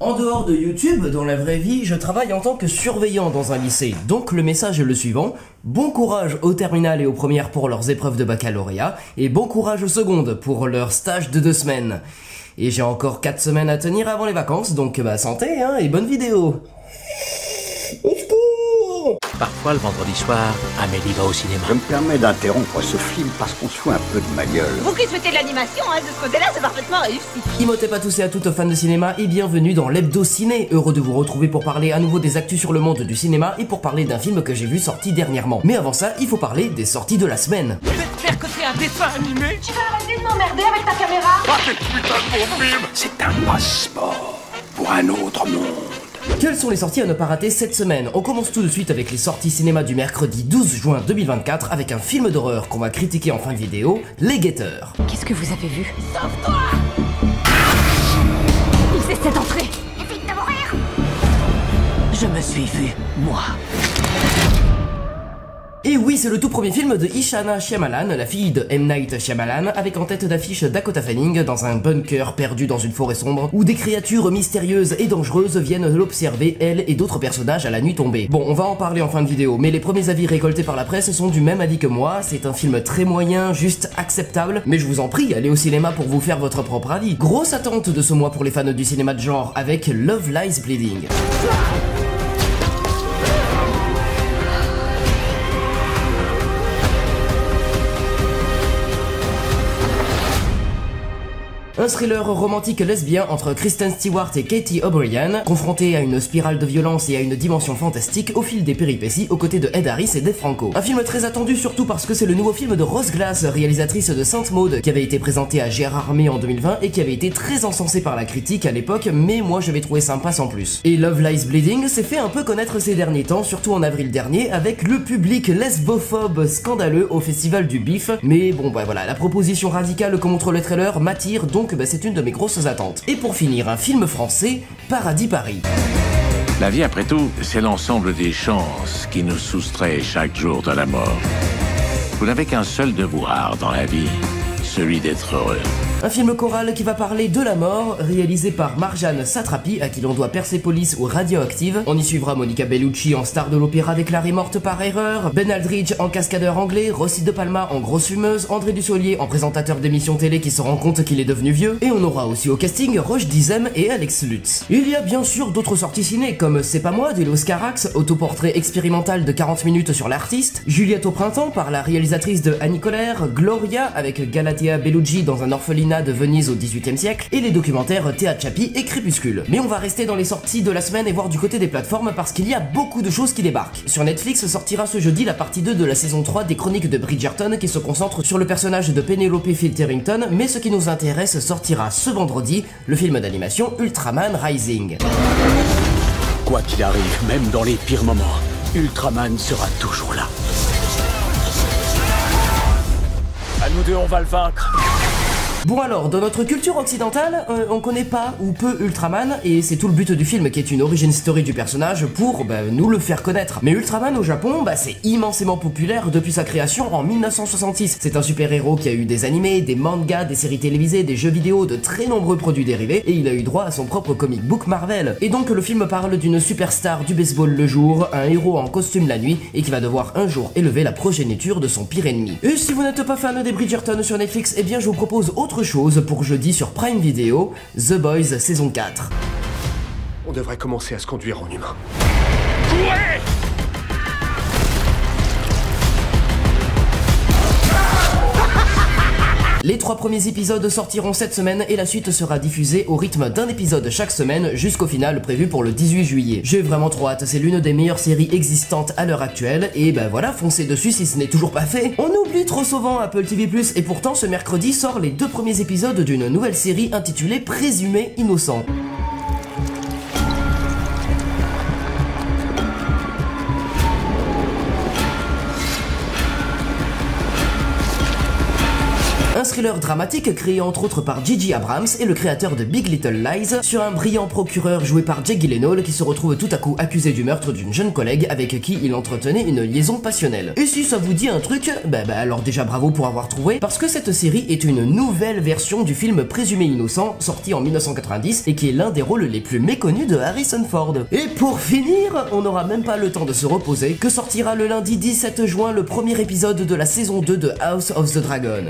En dehors de YouTube, dans la vraie vie, je travaille en tant que surveillant dans un lycée. Donc le message est le suivant: bon courage aux terminales et aux premières pour leurs épreuves de baccalauréat, et bon courage aux secondes pour leur stage de 2 semaines. Et j'ai encore 4 semaines à tenir avant les vacances, donc santé hein, et bonne vidéo. Parfois, le vendredi soir, Amélie va au cinéma. Je me permets d'interrompre ce film parce qu'on se fout un peu de ma gueule. Vous qui souhaitez de l'animation, hein, de ce côté-là, c'est parfaitement réussi. Imhotep à tous et à toutes fans de cinéma et bienvenue dans l'Hebdo Ciné. Heureux de vous retrouver pour parler à nouveau des actus sur le monde du cinéma et pour parler d'un film que j'ai vu sorti dernièrement. Mais avant ça, il faut parler des sorties de la semaine. Vous êtes clair que c'est un dessin animé? Tu vas arrêter de m'emmerder avec ta caméra? Ah, quel putain de bon film! C'est un passeport pour un autre monde. Quelles sont les sorties à ne pas rater cette semaine? On commence tout de suite avec les sorties cinéma du mercredi 12 juin 2024 avec un film d'horreur qu'on va critiquer en fin de vidéo, Les Guetteurs. Qu'est-ce que vous avez vu? Sauve-toi! Ils essaient d'entrer! Évite de mourir! Je me suis vu, moi. Et oui, c'est le tout premier film de Ishana Shyamalan, la fille de M. Night Shyamalan, avec en tête d'affiche Dakota Fanning dans un bunker perdu dans une forêt sombre où des créatures mystérieuses et dangereuses viennent l'observer, elle et d'autres personnages à la nuit tombée. Bon, on va en parler en fin de vidéo, mais les premiers avis récoltés par la presse sont du même avis que moi. C'est un film très moyen, juste acceptable, mais je vous en prie, allez au cinéma pour vous faire votre propre avis. Grosse attente de ce mois pour les fans du cinéma de genre avec Love Lies Bleeding. Un thriller romantique lesbien entre Kristen Stewart et Katie O'Brien, confronté à une spirale de violence et à une dimension fantastique au fil des péripéties aux côtés de Ed Harris et Dave Franco. Un film très attendu surtout parce que c'est le nouveau film de Rose Glass, réalisatrice de Sainte Maud, qui avait été présenté à Gérard Armé en 2020 et qui avait été très encensé par la critique à l'époque, mais moi j'avais trouvé sympa sans plus. Et Love Lies Bleeding s'est fait un peu connaître ces derniers temps, surtout en avril dernier, avec le public lesbophobe scandaleux au Festival du Bif, mais bon bah voilà, la proposition radicale que montre le trailer m'attire, donc c'est une de mes grosses attentes. Et pour finir, un film français, Paradis Paris. La vie, après tout, c'est l'ensemble des chances qui nous soustraient chaque jour de la mort. Vous n'avez qu'un seul devoir dans la vie, celui d'être heureux. Un film choral qui va parler de la mort, réalisé par Marjane Satrapi, à qui l'on doit Persepolis ou Radioactive. On y suivra Monica Bellucci en star de l'opéra déclarée morte par erreur, Ben Aldridge en cascadeur anglais, Rossi de Palma en grosse fumeuse, André Dussolier en présentateur d'émissions télé qui se rend compte qu'il est devenu vieux, et on aura aussi au casting Roche Dizem et Alex Lutz. Il y a bien sûr d'autres sorties ciné comme C'est pas moi d'Elos Carax, autoportrait expérimental de 40 minutes sur l'artiste, Juliette au printemps par la réalisatrice de Annie Colère, Gloria avec Galatea Bellucci dans un orphelinat de Venise au XVIIIe siècle, et les documentaires Théa Chapi et Crépuscule. Mais on va rester dans les sorties de la semaine et voir du côté des plateformes parce qu'il y a beaucoup de choses qui débarquent. Sur Netflix sortira ce jeudi la partie 2 de la saison 3 des Chroniques de Bridgerton qui se concentre sur le personnage de Penelope Featherington, mais ce qui nous intéresse sortira ce vendredi, le film d'animation Ultraman Rising. Quoi qu'il arrive, même dans les pires moments, Ultraman sera toujours là. À nous deux, on va le vaincre. Bon alors, dans notre culture occidentale, on connaît pas ou peu Ultraman, et c'est tout le but du film qui est une origin story du personnage pour nous le faire connaître. Mais Ultraman au Japon, c'est immensément populaire depuis sa création en 1966. C'est un super-héros qui a eu des animés, des mangas, des séries télévisées, des jeux vidéo, de très nombreux produits dérivés, et il a eu droit à son propre comic book Marvel. Et donc le film parle d'une superstar du baseball le jour, un héros en costume la nuit, et qui va devoir un jour élever la progéniture de son pire ennemi. Et si vous n'êtes pas fan des Bridgerton sur Netflix, eh bien je vous propose autre chose pour jeudi sur Prime Video, The Boys saison 4. On devrait commencer à se conduire en humain. Ouais! Les 3 premiers épisodes sortiront cette semaine et la suite sera diffusée au rythme d'un épisode chaque semaine jusqu'au final prévu pour le 18 juillet. J'ai vraiment trop hâte, c'est l'une des meilleures séries existantes à l'heure actuelle et voilà, foncez dessus si ce n'est toujours pas fait. On oublie trop souvent Apple TV+, et pourtant ce mercredi sort les 2 premiers épisodes d'une nouvelle série intitulée Présumé Innocent. Un thriller dramatique créé entre autres par J.J. Abrams et le créateur de Big Little Lies sur un brillant procureur joué par Jake Gyllenhaal qui se retrouve tout à coup accusé du meurtre d'une jeune collègue avec qui il entretenait une liaison passionnelle. Et si ça vous dit un truc, alors déjà bravo pour avoir trouvé, parce que cette série est une nouvelle version du film Présumé innocent, sorti en 1990 et qui est l'un des rôles les plus méconnus de Harrison Ford. Et pour finir, on n'aura même pas le temps de se reposer, que sortira le lundi 17 juin le premier épisode de la saison 2 de House of the Dragon.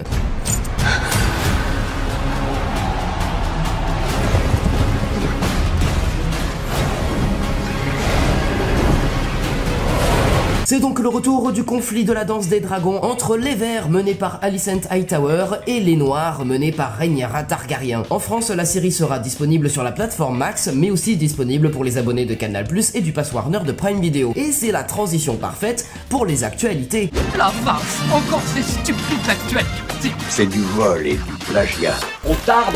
C'est donc le retour du conflit de la danse des dragons entre les Verts menés par Alicent Hightower et les Noirs menés par Rhaenyra Targaryen. En France, la série sera disponible sur la plateforme Max, mais aussi disponible pour les abonnés de Canal+ et du Pass Warner de Prime Video. Et c'est la transition parfaite pour les actualités. La farce, encore ces stupides actualités. C'est du vol et du plagiat. On tarde,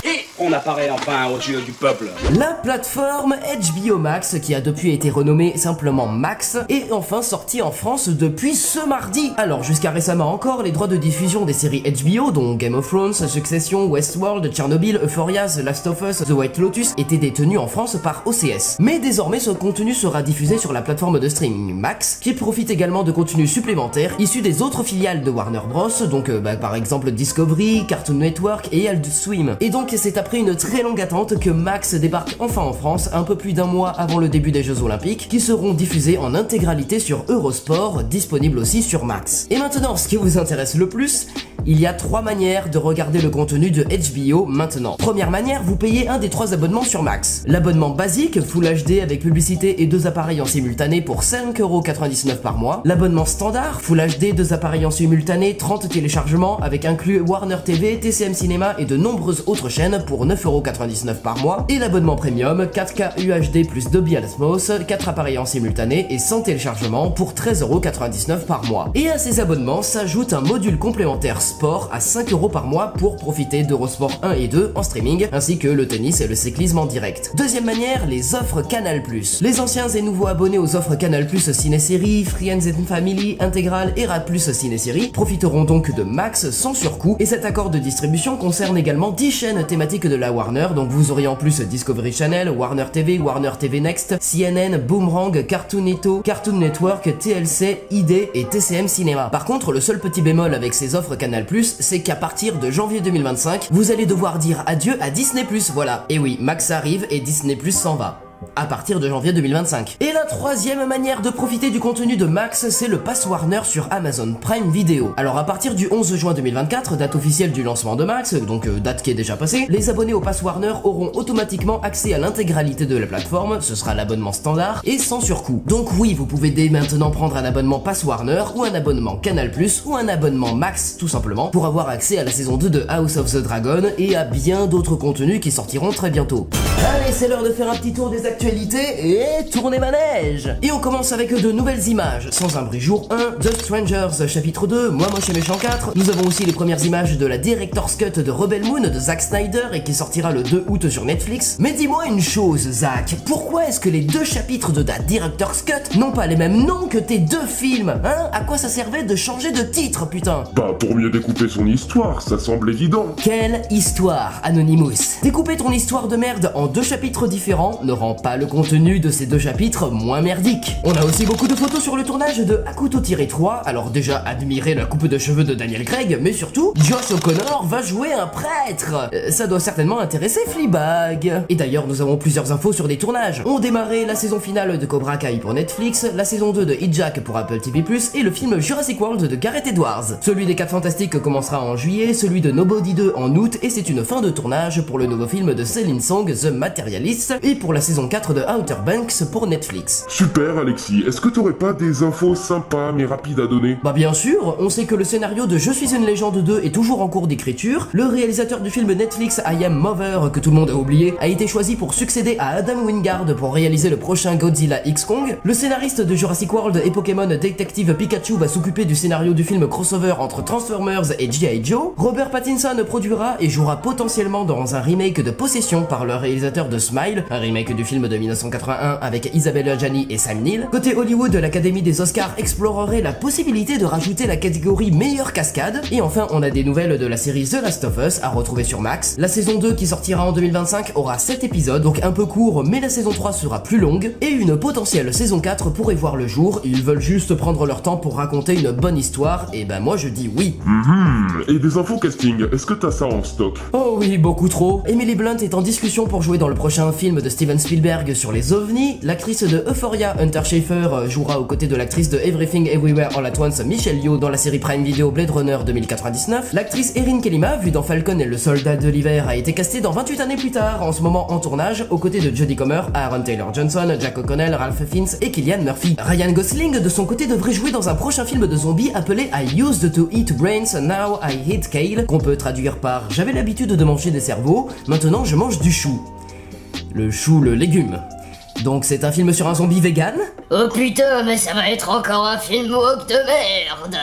et on apparaît enfin au-dessus du peuple. La plateforme HBO Max, qui a depuis été renommée simplement Max, est enfin sortie en France depuis ce mardi. Alors jusqu'à récemment encore, les droits de diffusion des séries HBO, dont Game of Thrones, Succession, Westworld, Chernobyl, Euphoria, The Last of Us, The White Lotus, étaient détenus en France par OCS. Mais désormais, ce contenu sera diffusé sur la plateforme de streaming Max, qui profite également de contenus supplémentaires issus des autres filiales de Warner Bros, donc par exemple Discovery, Cartoon Network et Adult Swim. Et donc c'est après une très longue attente que Max débarque enfin en France, un peu plus d'un mois avant le début des Jeux Olympiques, qui seront diffusés en intégralité sur Eurosport, disponible aussi sur Max. Et maintenant, ce qui vous intéresse le plus, il y a 3 manières de regarder le contenu de HBO maintenant. Première manière, vous payez un des 3 abonnements sur Max. L'abonnement basique, Full HD avec publicité et 2 appareils en simultané pour 5,99€ par mois. L'abonnement standard, Full HD, 2 appareils en simultané, 30 téléchargements avec inclus Warner TV, TCM Cinéma et de nombreuses autres chaînes pour 9,99€ par mois. Et l'abonnement premium, 4K UHD plus Dolby Atmos, 4 appareils en simultané et 100 téléchargements pour 13,99€ par mois. Et à ces abonnements s'ajoute un module complémentaire sport à 5€ par mois pour profiter d'Eurosport 1 et 2 en streaming, ainsi que le tennis et le cyclisme en direct. Deuxième manière, les offres Canal+. Les anciens et nouveaux abonnés aux offres Canal+, Ciné-Série, Friends and Family, Intégral et Rad+ Ciné-Série profiteront donc de Max sans surcoût, et cet accord de distribution concerne également 10 chaînes thématiques de la Warner, donc vous aurez en plus Discovery Channel, Warner TV Next, CNN, Boomerang, Cartoonito, Cartoon Network, TLC, ID et TCM Cinéma. Par contre, le seul petit bémol avec ces offres Canal+, c'est qu'à partir de janvier 2025, vous allez devoir dire adieu à Disney+, voilà. Et oui, Max arrive et Disney+ s'en va. À partir de janvier 2025. Et la troisième manière de profiter du contenu de Max, c'est le Pass Warner sur Amazon Prime Video. Alors à partir du 11 juin 2024, date officielle du lancement de Max, donc date qui est déjà passée, les abonnés au Pass Warner auront automatiquement accès à l'intégralité de la plateforme, ce sera l'abonnement standard et sans surcoût. Donc oui, vous pouvez dès maintenant prendre un abonnement Pass Warner ou un abonnement Canal+, ou un abonnement Max tout simplement, pour avoir accès à la saison 2 de House of the Dragon et à bien d'autres contenus qui sortiront très bientôt. Allez, c'est l'heure de faire un petit tour des actualités et tourner manège. Et on commence avec de nouvelles images. Sans un bruit jour 1, The Strangers chapitre 2, Moi Moche et Méchant 4. Nous avons aussi les premières images de la Director's Cut de Rebel Moon de Zack Snyder et qui sortira le 2 août sur Netflix. Mais dis-moi une chose, Zack, pourquoi est-ce que les 2 chapitres de la Director's Cut n'ont pas les mêmes noms que tes 2 films? Hein? À quoi ça servait de changer de titre, putain? Bah pour mieux découper son histoire, ça semble évident. Quelle histoire, Anonymous? Découper ton histoire de merde en 2 chapitres différents ne rend pas le contenu de ces 2 chapitres moins merdique. On a aussi beaucoup de photos sur le tournage de Hakuto-3, alors déjà admirez la coupe de cheveux de Daniel Craig, mais surtout, Josh O'Connor va jouer un prêtre. Ça doit certainement intéresser Fleabag. Et d'ailleurs, nous avons plusieurs infos sur des tournages. On démarrait la saison finale de Cobra Kai pour Netflix, la saison 2 de Hijack pour Apple TV+, et le film Jurassic World de Gareth Edwards. Celui des 4 Fantastiques commencera en juillet, celui de Nobody 2 en août, et c'est une fin de tournage pour le nouveau film de Celine Song, The Materialist, et pour la saison 4 de Outer Banks pour Netflix. Super Alexis, est-ce que t'aurais pas des infos sympas mais rapides à donner? Bah bien sûr, on sait que le scénario de Je suis une légende 2 est toujours en cours d'écriture, le réalisateur du film Netflix I Am Mother, que tout le monde a oublié, a été choisi pour succéder à Adam Wingard pour réaliser le prochain Godzilla X Kong, le scénariste de Jurassic World et Pokémon Detective Pikachu va s'occuper du scénario du film crossover entre Transformers et G.I. Joe, Robert Pattinson produira et jouera potentiellement dans un remake de Possession par le réalisateur de Smile, un remake du film film de 1981 avec Isabelle Adjani et Sam Neill. Côté Hollywood, l'Académie des Oscars explorerait la possibilité de rajouter la catégorie meilleure cascade. Et enfin, on a des nouvelles de la série The Last of Us à retrouver sur Max. La saison 2 qui sortira en 2025 aura 7 épisodes, donc un peu court, mais la saison 3 sera plus longue. Et une potentielle saison 4 pourrait voir le jour. Ils veulent juste prendre leur temps pour raconter une bonne histoire, et ben moi je dis oui. Et des infos casting, est-ce que t'as ça en stock? Oh oui, beaucoup trop. Emily Blunt est en discussion pour jouer dans le prochain film de Steven Spielberg sur les ovnis. L'actrice de Euphoria, Hunter Schafer, jouera aux côtés de l'actrice de Everything Everywhere All at Once, Michelle Yeoh, dans la série Prime Video Blade Runner 2099. L'actrice Erin Kellyma, vue dans Falcon et le Soldat de l'hiver, a été castée dans 28 années plus tard, en ce moment en tournage, aux côtés de Jodie Comer, Aaron Taylor Johnson, Jack O'Connell, Ralph Fiennes et Cillian Murphy. Ryan Gosling, de son côté, devrait jouer dans un prochain film de zombies appelé I Used to Eat Brains, Now I Eat Kale, qu'on peut traduire par J'avais l'habitude de manger des cerveaux, maintenant je mange du chou. Le chou, le légume. Donc c'est un film sur un zombie vegan? Oh putain, mais ça va être encore un film woke de merde.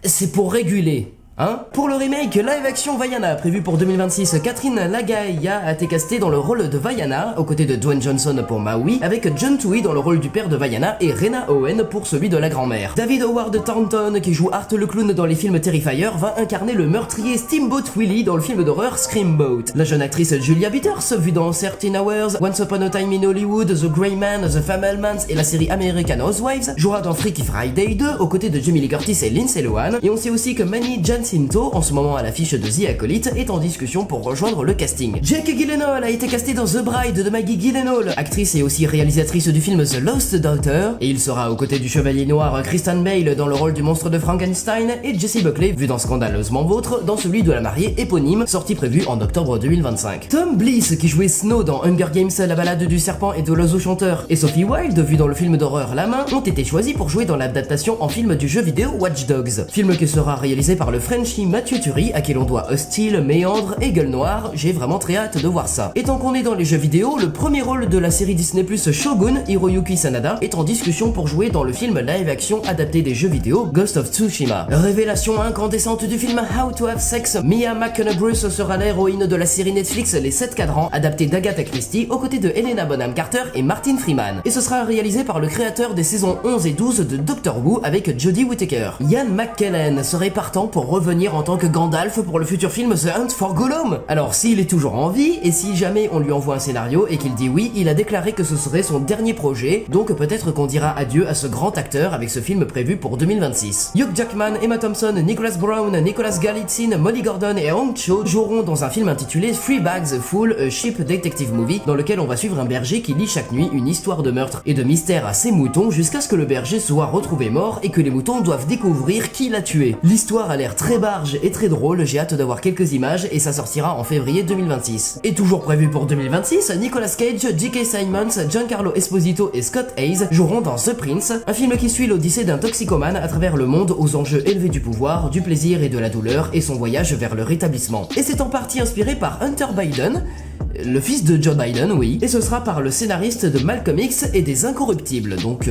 C'est pour réguler. Hein? Pour le remake live action Vaiana prévu pour 2026, Catherine Lagaia a été castée dans le rôle de Vaiana aux côtés de Dwayne Johnson pour Maui, avec John Tui dans le rôle du père de Vaiana et Rena Owen pour celui de la grand-mère. David Howard Thornton, qui joue Art le clown dans les films Terrifier, va incarner le meurtrier Steamboat Willie dans le film d'horreur Screamboat. La jeune actrice Julia Bitters, vue dans 13 Hours, Once Upon a Time in Hollywood, The Grey Man, The Fabelmans et la série American Housewives, jouera dans Freaky Friday 2 aux côtés de Jamie Lee Curtis et Lindsay Lohan. Et on sait aussi que Manny Jacinto, en ce moment à l'affiche de The Acolyte, est en discussion pour rejoindre le casting. Jake Gyllenhaal a été casté dans The Bride de Maggie Gyllenhaal, actrice et aussi réalisatrice du film The Lost Daughter, et il sera aux côtés du Chevalier Noir Christian Bale dans le rôle du monstre de Frankenstein et Jessie Buckley, vu dans Scandaleusement Vôtre, dans celui de la mariée éponyme, sortie prévue en octobre 2025. Tom Bliss, qui jouait Snow dans Hunger Games, La balade du serpent et de l'oiseau chanteur, et Sophie Wilde, vue dans le film d'horreur La Main, ont été choisis pour jouer dans l'adaptation en film du jeu vidéo Watch Dogs, film qui sera réalisé par le Frenchie Mathieu Turi, à qui l'on doit Hostile, Méandre et Gueule Noire. J'ai vraiment très hâte de voir ça. Et tant qu'on est dans les jeux vidéo, le premier rôle de la série Disney Plus Shogun, Hiroyuki Sanada, est en discussion pour jouer dans le film live-action adapté des jeux vidéo Ghost of Tsushima. Révélation incandescente du film How to Have Sex, Mia McInerney sera l'héroïne de la série Netflix Les 7 Cadrans, adaptée d'Agatha Christie, aux côtés de Helena Bonham Carter et Martin Freeman. Et ce sera réalisé par le créateur des saisons 11 et 12 de Doctor Who avec Jodie Whittaker. Ian McKellen serait partant pour revenir en tant que Gandalf pour le futur film The Hunt for Gollum. Alors s'il est toujours en vie, et si jamais on lui envoie un scénario et qu'il dit oui, il a déclaré que ce serait son dernier projet, donc peut-être qu'on dira adieu à ce grand acteur avec ce film prévu pour 2026. Hugh Jackman, Emma Thompson, Nicholas Brown, Nicholas Galitzine, Molly Gordon et Hong Cho joueront dans un film intitulé Three Bags Full, a Ship Detective Movie, dans lequel on va suivre un berger qui lit chaque nuit une histoire de meurtre et de mystère à ses moutons jusqu'à ce que le berger soit retrouvé mort et que les moutons doivent découvrir qui l'a tué. L'histoire a l'air très barge et très drôle, j'ai hâte d'avoir quelques images et ça sortira en février 2026. Et toujours prévu pour 2026, Nicolas Cage, J.K. Simmons, Giancarlo Esposito et Scott Hayes joueront dans The Prince, un film qui suit l'odyssée d'un toxicomane à travers le monde aux enjeux élevés du pouvoir, du plaisir et de la douleur et son voyage vers le rétablissement. Et c'est en partie inspiré par Hunter Biden, le fils de Joe Biden, oui, et ce sera par le scénariste de Malcolm X et des Incorruptibles, donc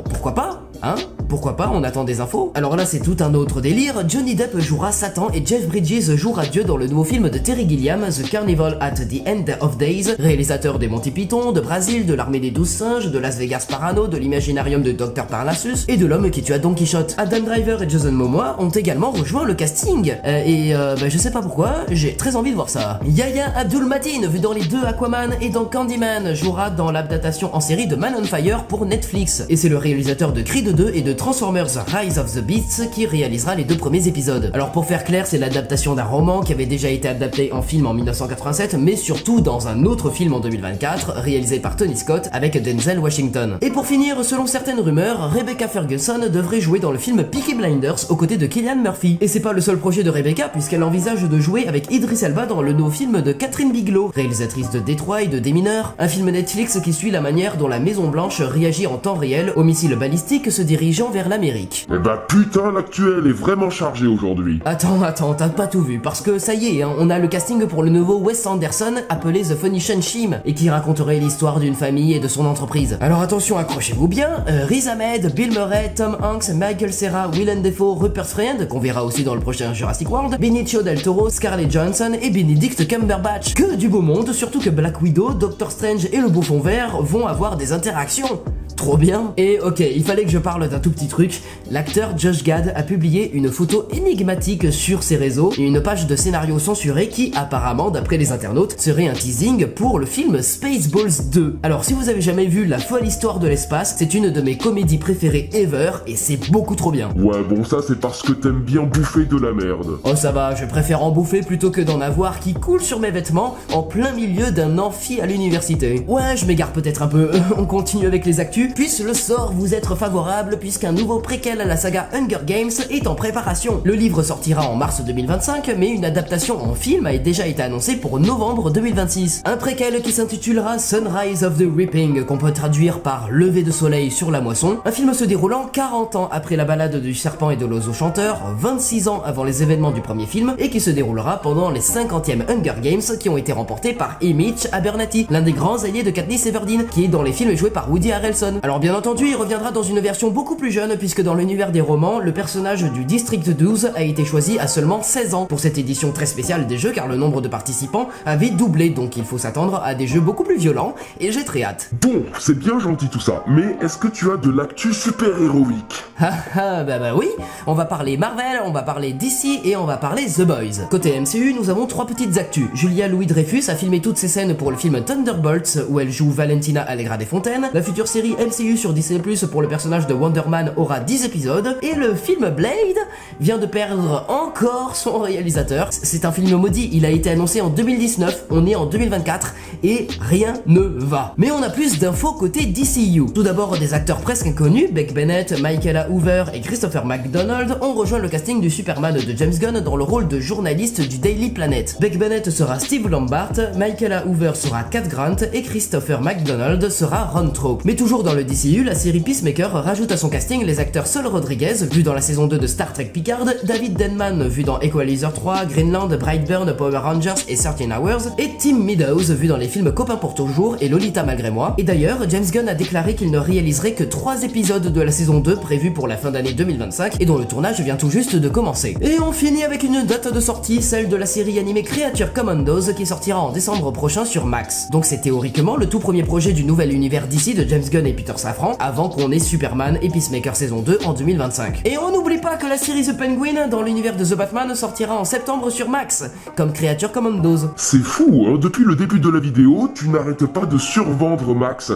pourquoi pas, hein? Pourquoi pas, on attend des infos. Alors là c'est tout un autre délire, Johnny Depp jouera Satan et Jeff Bridges jouera Dieu dans le nouveau film de Terry Gilliam, The Carnival at the End of Days, réalisateur des Monty Python, de Brasil, de l'Armée des 12 singes, de Las Vegas Parano, de l'Imaginarium de Dr Parnassus et de l'homme qui tua Don Quichotte. Adam Driver et Jason Momoa ont également rejoint le casting, je sais pas pourquoi, j'ai très envie de voir ça. Yahya Abdul-Mateen, vu dans les deux Aquaman et dans Candyman, jouera dans l'adaptation en série de Man on Fire pour Netflix, et c'est le réalisateur de Creed 2 et de Transformers Rise of the Beasts qui réalisera les deux premiers épisodes. Alors pour faire clair, c'est l'adaptation d'un roman qui avait déjà été adapté en film en 1987, mais surtout dans un autre film en 2024, réalisé par Tony Scott avec Denzel Washington. Et pour finir, selon certaines rumeurs, Rebecca Ferguson devrait jouer dans le film Peaky Blinders aux côtés de Cillian Murphy. Et c'est pas le seul projet de Rebecca, puisqu'elle envisage de jouer avec Idris Elba dans le nouveau film de Catherine Bigelow, réalisatrice de Détroit et de Des Mineurs, un film Netflix qui suit la manière dont la Maison Blanche réagit en temps réel aux missiles balistiques se dirigeant voyant vers l'Amérique. Eh bah putain, l'actuel est vraiment chargé aujourd'hui. Attends, t'as pas tout vu, parce que ça y est, hein, on a le casting pour le nouveau Wes Anderson appelé The Phoenician Scheme, et qui raconterait l'histoire d'une famille et de son entreprise. Alors attention, accrochez-vous bien, Riz Ahmed, Bill Murray, Tom Hanks, Michael Cera, Willem Dafoe, Rupert Friend, qu'on verra aussi dans le prochain Jurassic World, Benicio del Toro, Scarlett Johansson et Benedict Cumberbatch. Que du beau monde, surtout que Black Widow, Doctor Strange et le Bouffon Vert vont avoir des interactions. Trop bien. Et ok, il fallait que je parle d'un tout petit truc. L'acteur Josh Gad a publié une photo énigmatique sur ses réseaux et une page de scénario censuré qui, apparemment, d'après les internautes, serait un teasing pour le film Spaceballs 2. Alors, si vous avez jamais vu La folle histoire de l'espace, c'est une de mes comédies préférées ever et c'est beaucoup trop bien. Ouais, bon ça c'est parce que t'aimes bien bouffer de la merde. Oh ça va, je préfère en bouffer plutôt que d'en avoir qui coule sur mes vêtements en plein milieu d'un amphi à l'université. Ouais, je m'égare peut-être un peu. On continue avec les actus. Puisse le sort vous être favorable puisqu'un nouveau préquel à la saga Hunger Games est en préparation. Le livre sortira en mars 2025, mais une adaptation en film a déjà été annoncée pour novembre 2026. Un préquel qui s'intitulera Sunrise of the Reaping, qu'on peut traduire par Lever de soleil sur la moisson. Un film se déroulant 40 ans après la balade du serpent et de l'oiseau chanteur, 26 ans avant les événements du premier film, et qui se déroulera pendant les 50e Hunger Games qui ont été remportés par E. Mitch Abernathy, l'un des grands alliés de Katniss Everdeen, qui dans les films est joué par Woody Harrelson. Alors bien entendu, il reviendra dans une version beaucoup plus jeune puisque dans l'univers des romans, le personnage du District 12 a été choisi à seulement 16 ans pour cette édition très spéciale des jeux car le nombre de participants avait doublé, donc il faut s'attendre à des jeux beaucoup plus violents et j'ai très hâte. Bon, c'est bien gentil tout ça, mais est-ce que tu as de l'actu super-héroïque? Bah oui, on va parler Marvel, on va parler DC et on va parler The Boys. Côté MCU, nous avons trois petites actus. Julia Louis-Dreyfus a filmé toutes ses scènes pour le film Thunderbolts où elle joue Valentina Allegra Desfontaines. La future série MCU sur Disney+ pour le personnage de Wonder Man aura 10 épisodes et le film Blade vient de perdre encore son réalisateur. C'est un film maudit, il a été annoncé en 2019, on est en 2024 et rien ne va. Mais on a plus d'infos côté DCU. Tout d'abord, des acteurs presque inconnus, Beck Bennett, Michaela Hoover et Christopher McDonald ont rejoint le casting du Superman de James Gunn dans le rôle de journaliste du Daily Planet. Beck Bennett sera Steve Lombard, Michaela Hoover sera Cat Grant et Christopher McDonald sera Ron Trope. Mais toujours dans le DCU, la série Peacemaker rajoute à son casting les acteurs Sol Rodriguez, vu dans la saison 2 de Star Trek Picard, David Denman, vu dans Equalizer 3, Greenland, Brightburn, Power Rangers et 13 Hours, et Tim Meadows, vu dans les films Copains pour toujours et Lolita malgré moi. Et d'ailleurs, James Gunn a déclaré qu'il ne réaliserait que 3 épisodes de la saison 2 prévus pour la fin d'année 2025 et dont le tournage vient tout juste de commencer. Et on finit avec une date de sortie, celle de la série animée Creature Commandos qui sortira en décembre prochain sur Max. Donc c'est théoriquement le tout premier projet du nouvel univers DC de James Gunn et Peter Safran avant qu'on ait Superman et Peacemaker saison 2 en 2025. Et on n'oublie pas que la série The Penguin dans l'univers de The Batman sortira en septembre sur Max, comme Creature Commandos. C'est fou, hein, depuis le début de la vidéo, tu n'arrêtes pas de survendre Max.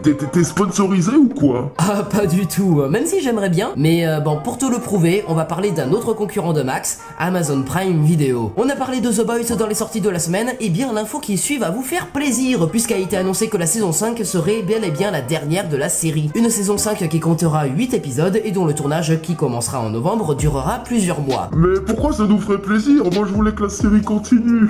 T'es sponsorisé ou quoi? Ah, pas du tout, même si j'aimerais bien, mais bon, pour te le prouver, on va parler d'un autre concurrent de Max, Amazon Prime Video. On a parlé de The Boys dans les sorties de la semaine, et bien l'info qui suit va vous faire plaisir, puisqu'a été annoncé que la saison 5 serait bel et bien la dernière de la série. Une saison 5 qui comptera 8 épisodes et dont le tournage qui commencera en novembre durera plusieurs mois. Mais pourquoi ça nous ferait plaisir? Moi je voulais que la série continue.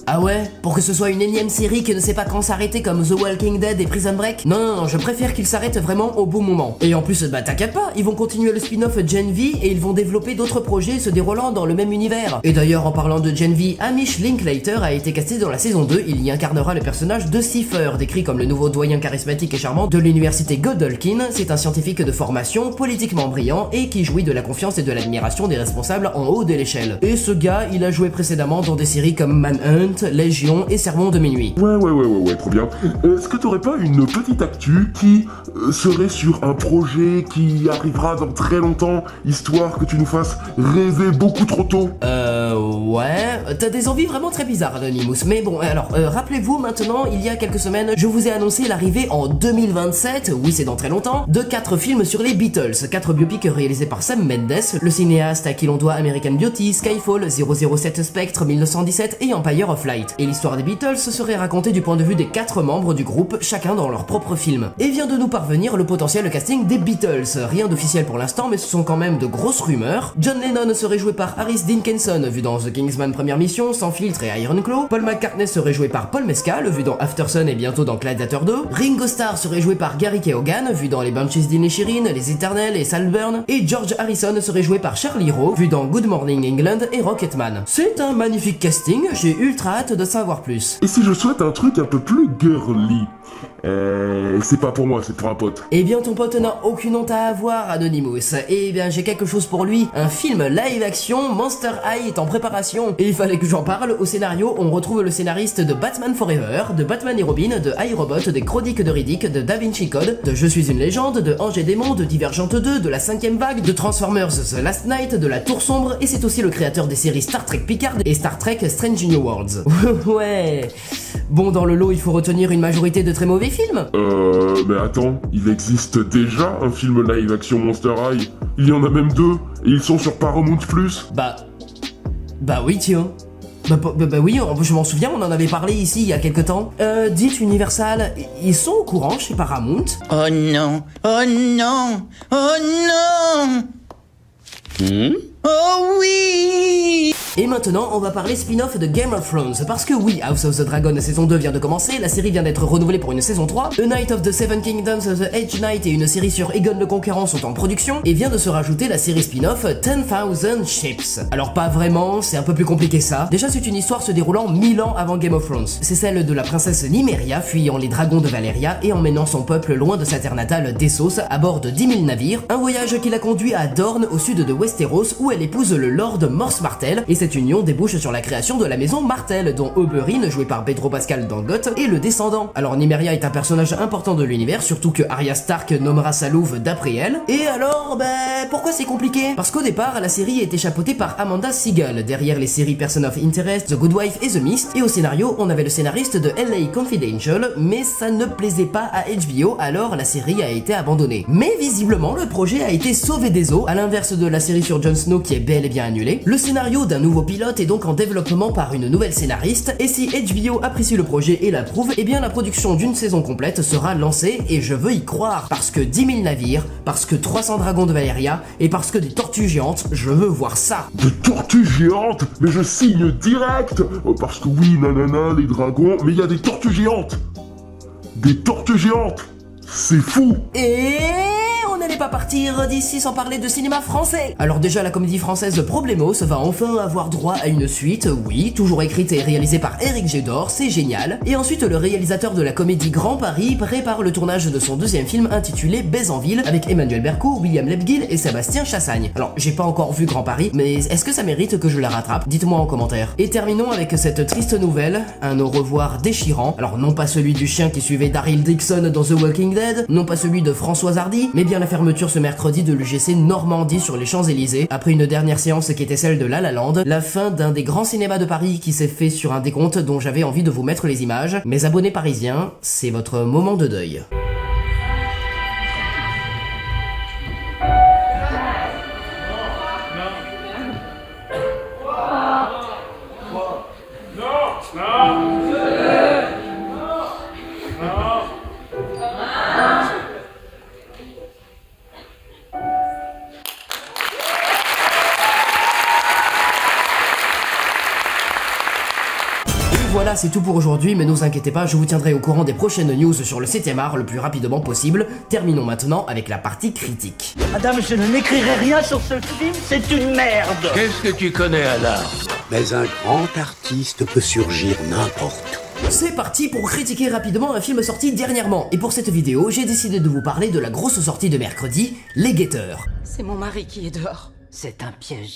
Ah ouais? Pour que ce soit une énième série qui ne sait pas quand s'arrêter comme The Walking Dead et Prison Break? Non, je préfère qu'il s'arrête vraiment au bon moment. Et en plus, bah t'inquiète pas, ils vont continuer le spin-off Gen V et ils vont développer d'autres projets se déroulant dans le même univers. Et d'ailleurs, en parlant de Gen V, Hamish Linklater a été casté dans la saison 2, il y incarnera le personnage de Cipher, décrit comme le nouveau doyen charismatique et charmant de l'université Godolkin. C'est un scientifique de formation, politiquement brillant et qui jouit de la confiance et de l'admiration des responsables en haut de l'échelle. Et ce gars, il a joué précédemment dans des séries comme Manhunt, Légion et Sermon de minuit. Ouais, trop bien. Est-ce que t'aurais pas une petite actu qui serait sur un projet qui arrivera dans très longtemps, histoire que tu nous fasses rêver beaucoup trop tôt? Ouais, t'as des envies vraiment très bizarres, Anonymous, mais bon, alors, rappelez-vous maintenant, il y a quelques semaines, je vous ai annoncé l'arrivée en 2027, oui c'est dans très longtemps, de 4 films sur les Beatles, 4 biopics réalisés par Sam Mendes, le cinéaste à qui l'on doit American Beauty, Skyfall, 007 Spectre, 1917 et Empire of Light. Et l'histoire des Beatles serait racontée du point de vue des 4 membres du groupe, chacun dans leur propre film. Et vient de nous parvenir le potentiel casting des Beatles, rien d'officiel pour l'instant, mais ce sont quand même de grosses rumeurs. John Lennon serait joué par Harris Dickinson, vu dans The Kingsman Première Mission, Sans Filtre et Iron Claw. Paul McCartney serait joué par Paul Mescal, vu dans After Sun et bientôt dans Gladiator 2. Ringo Starr serait joué par Gary Keoghan, vu dans Les Banshees d'Inisherin, Les Éternels et Saltburn. Et George Harrison serait joué par Charlie Rowe, vu dans Good Morning England et Rocketman. C'est un magnifique casting, j'ai ultra hâte de savoir plus. Et si je souhaite un truc un peu plus girly? C'est pas pour moi, c'est pour un pote. Eh bien ton pote n'a aucune honte à avoir, Anonymous. Eh bien j'ai quelque chose pour lui, un film live action, Monster High est en préparation. Et il fallait que j'en parle. Au scénario, on retrouve le scénariste de Batman Forever, de Batman et Robin, de iRobot, des Chroniques de Riddick, de Da Vinci Code, de Je suis une légende, de Ange et Démon, de Divergente 2, de la 5ème vague, de Transformers The Last Night, de La Tour Sombre, et c'est aussi le créateur des séries Star Trek Picard et Star Trek Strange New Worlds. Ouais. Bon, dans le lot, il faut retenir une majorité de très mauvais films. Mais attends, il existe déjà un film live action Monster High. Il y en a même 2, et ils sont sur Paramount+. Bah oui, tiens. Bah oui, je m'en souviens, on en avait parlé ici il y a quelque temps. Dites Universal, ils sont au courant chez Paramount? Oh non, oh non, oh non. Oh oui! Et maintenant, on va parler spin-off de Game of Thrones, parce que oui, House of the Dragon saison 2 vient de commencer, la série vient d'être renouvelée pour une saison 3, A Knight of the Seven Kingdoms, The Edge Knight et une série sur Aegon le Conquérant sont en production, et vient de se rajouter la série spin-off 10,000 Ships. Alors pas vraiment, c'est un peu plus compliqué ça. Déjà c'est une histoire se déroulant 1000 ans avant Game of Thrones. C'est celle de la princesse Nymeria fuyant les dragons de Valyria et emmenant son peuple loin de sa terre natale d'Essos à bord de 10 000 navires, un voyage qui la conduit à Dorne au sud de Westeros où elle épouse le Lord Mors Martell, et cette union débouche sur la création de la maison Martell, dont Oberyn, joué par Pedro Pascal dans GOT, est le descendant. Alors Nymeria est un personnage important de l'univers, surtout que Arya Stark nommera sa louve d'après elle. Et alors, pourquoi c'est compliqué? Parce qu'au départ, la série est chapeautée par Amanda Segel, derrière les séries Person of Interest, The Good Wife et The Mist, et au scénario, on avait le scénariste de LA Confidential, mais ça ne plaisait pas à HBO, alors la série a été abandonnée. Mais visiblement, le projet a été sauvé des eaux, à l'inverse de la série sur Jon Snow qui est bel et bien annulée. Le scénario d'un nouveau pilote est donc en développement par une nouvelle scénariste, et si HBO apprécie le projet et l'approuve, eh bien la production d'une saison complète sera lancée, et je veux y croire, parce que 10 000 navires, parce que 300 dragons de Valyria, et parce que des tortues géantes, je veux voir ça. Des tortues géantes? Mais je signe direct. Parce que oui, nanana, les dragons, mais il y a des tortues géantes. Des tortues géantes. C'est fou. Et on n'allait pas partir d'ici sans parler de cinéma français. Alors déjà, la comédie française Problemos va enfin avoir droit à une suite, oui, toujours écrite et réalisée par Éric Gédor, c'est génial. Et ensuite, le réalisateur de la comédie Grand Paris prépare le tournage de son deuxième film intitulé Baise en ville, avec Emmanuel Berco, William Lebguil et Sébastien Chassagne. Alors, j'ai pas encore vu Grand Paris, mais est-ce que ça mérite que je la rattrape? Dites-moi en commentaire. Et terminons avec cette triste nouvelle, un au revoir déchirant. Alors non pas celui du chien qui suivait Daryl Dixon dans The Walking Dead, non pas celui de Françoise Hardy, mais bien la fermeture ce mercredi de l'UGC Normandie sur les Champs-Élysées, après une dernière séance qui était celle de La La Land, la fin d'un des grands cinémas de Paris qui s'est fait sur un décompte dont j'avais envie de vous mettre les images. Mes abonnés parisiens, c'est votre moment de deuil. Voilà, c'est tout pour aujourd'hui, mais ne vous inquiétez pas, je vous tiendrai au courant des prochaines news sur le 7ème art le plus rapidement possible. Terminons maintenant avec la partie critique. Madame, je n'écrirai rien sur ce film, c'est une merde. Qu'est-ce que tu connais à l'art? Mais un grand artiste peut surgir n'importe où. C'est parti pour critiquer rapidement un film sorti dernièrement. Et pour cette vidéo, j'ai décidé de vous parler de la grosse sortie de mercredi, Les Guetteurs. C'est mon mari qui est dehors. C'est un piège.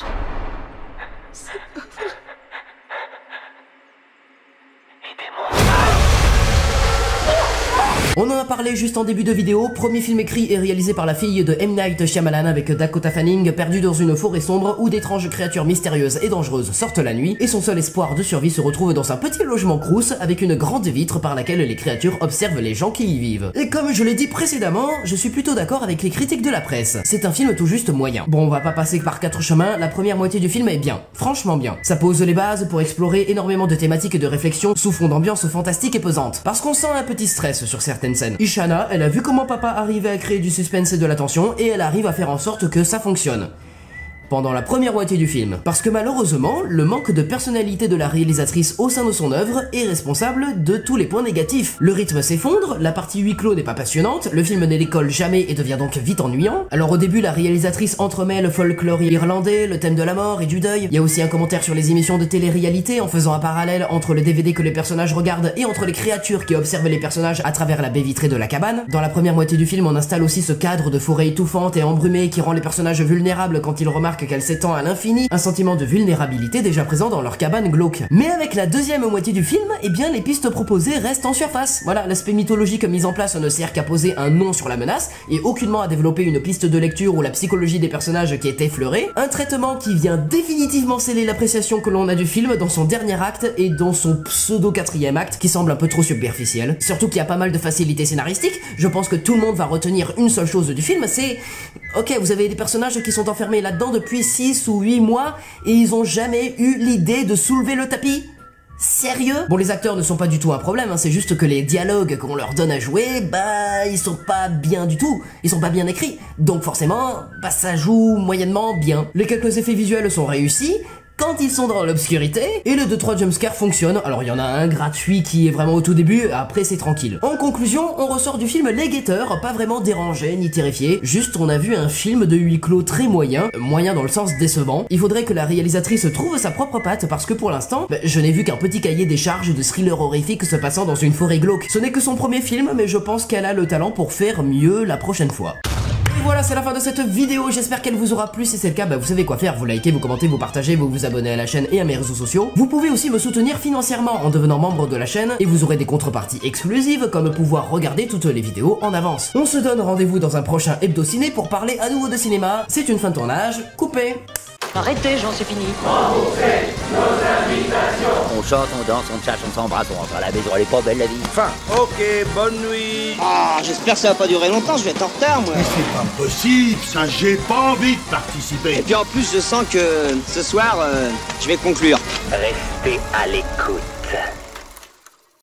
C'est pas vrai. On en a parlé juste en début de vidéo, premier film écrit et réalisé par la fille de M. Night Shyamalan avec Dakota Fanning, perdu dans une forêt sombre où d'étranges créatures mystérieuses et dangereuses sortent la nuit, et son seul espoir de survie se retrouve dans un petit logement crous avec une grande vitre par laquelle les créatures observent les gens qui y vivent. Et comme je l'ai dit précédemment, je suis plutôt d'accord avec les critiques de la presse. C'est un film tout juste moyen. Bon, on va pas passer par 4 chemins, la première moitié du film est bien, franchement bien. Ça pose les bases pour explorer énormément de thématiques et de réflexions sous fond d'ambiance fantastique et pesante. Parce qu'on sent un petit stress sur certaines scènes. Ishana, elle a vu comment papa arrivait à créer du suspense et de la tension, et elle arrive à faire en sorte que ça fonctionne. pendant la première moitié du film. Parce que malheureusement, le manque de personnalité de la réalisatrice au sein de son œuvre est responsable de tous les points négatifs. Le rythme s'effondre, la partie huis clos n'est pas passionnante, le film ne décolle jamais et devient donc vite ennuyant. Alors au début, la réalisatrice entremêle le folklore irlandais, le thème de la mort et du deuil. Il y a aussi un commentaire sur les émissions de télé-réalité en faisant un parallèle entre le DVD que les personnages regardent et entre les créatures qui observent les personnages à travers la baie vitrée de la cabane. Dans la première moitié du film, on installe aussi ce cadre de forêt étouffante et embrumée qui rend les personnages vulnérables quand ils remarquent qu'elle s'étend à l'infini, un sentiment de vulnérabilité déjà présent dans leur cabane glauque. Mais avec la deuxième moitié du film, eh bien les pistes proposées restent en surface. Voilà, l'aspect mythologique mis en place ne sert qu'à poser un nom sur la menace et aucunement à développer une piste de lecture ou la psychologie des personnages qui est effleurée. Un traitement qui vient définitivement sceller l'appréciation que l'on a du film dans son dernier acte et dans son pseudo quatrième acte qui semble un peu trop superficiel. Surtout qu'il y a pas mal de facilités scénaristiques. Je pense que tout le monde va retenir une seule chose du film, c'est ok, vous avez des personnages qui sont enfermés là-dedans depuis 6 ou 8 mois et ils ont jamais eu l'idée de soulever le tapis. Sérieux? Bon, les acteurs ne sont pas du tout un problème, hein, c'est juste que les dialogues qu'on leur donne à jouer, bah, ils sont pas bien du tout, ils sont pas bien écrits, donc forcément, bah, ça joue moyennement bien. Les quelques effets visuels sont réussis, quand ils sont dans l'obscurité, et les 2-3 jumpscares fonctionnent. Alors il y en a un gratuit qui est vraiment au tout début, après c'est tranquille. En conclusion, on ressort du film Les Guetteurs, pas vraiment dérangé ni terrifié, juste on a vu un film de huis clos très moyen, moyen dans le sens décevant. Il faudrait que la réalisatrice trouve sa propre patte parce que pour l'instant, je n'ai vu qu'un petit cahier des charges de thriller horrifique se passant dans une forêt glauque. Ce n'est que son premier film, mais je pense qu'elle a le talent pour faire mieux la prochaine fois. Et voilà, c'est la fin de cette vidéo, j'espère qu'elle vous aura plu. Si c'est le cas, bah vous savez quoi faire, vous likez, vous commentez, vous partagez, vous vous abonnez à la chaîne et à mes réseaux sociaux. Vous pouvez aussi me soutenir financièrement en devenant membre de la chaîne et vous aurez des contreparties exclusives comme pouvoir regarder toutes les vidéos en avance. On se donne rendez-vous dans un prochain Hebdo Ciné pour parler à nouveau de cinéma. C'est une fin de tournage, coupé. Arrêtez, Jean, c'est fini. On chante, on danse, on tchatche, on s'embrasse, on rentre à la maison, elle est pas belle la vie. Fin. Ok, bonne nuit. Ah, j'espère que ça va pas durer longtemps, je vais être en retard, moi. Mais c'est pas possible, ça, j'ai pas envie de participer. Et puis en plus, je sens que ce soir, je vais conclure. Restez à l'écoute.